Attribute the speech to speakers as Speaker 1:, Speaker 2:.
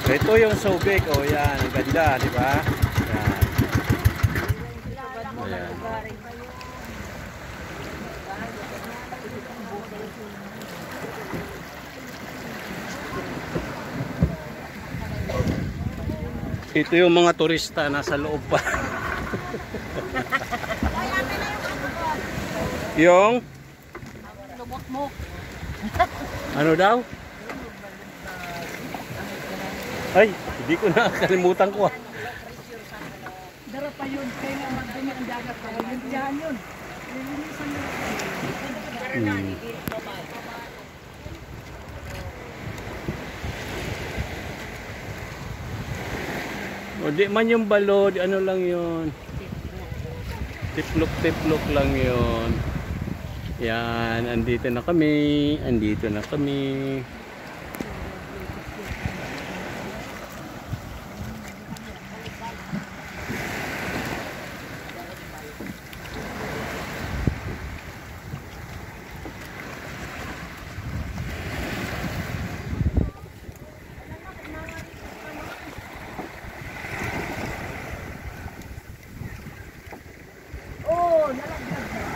Speaker 1: Ito yung Subic. O yan, ang ganda, di ba? Yan. Ayan. Ito yung mga turista nasa loob pa. Yung
Speaker 2: Lubot mo.
Speaker 1: ano daw? Ay, hindi ko nakakalimutan ko ah.
Speaker 2: Dara pa yun. Kaya nga magdumi ang dagat pa. Yun dyan yun. O di man yung balod, ano lang yun. Tiplok-tiplok lang yun. Yan, andito na kami. Andito na kami. Oh, nalagdag na.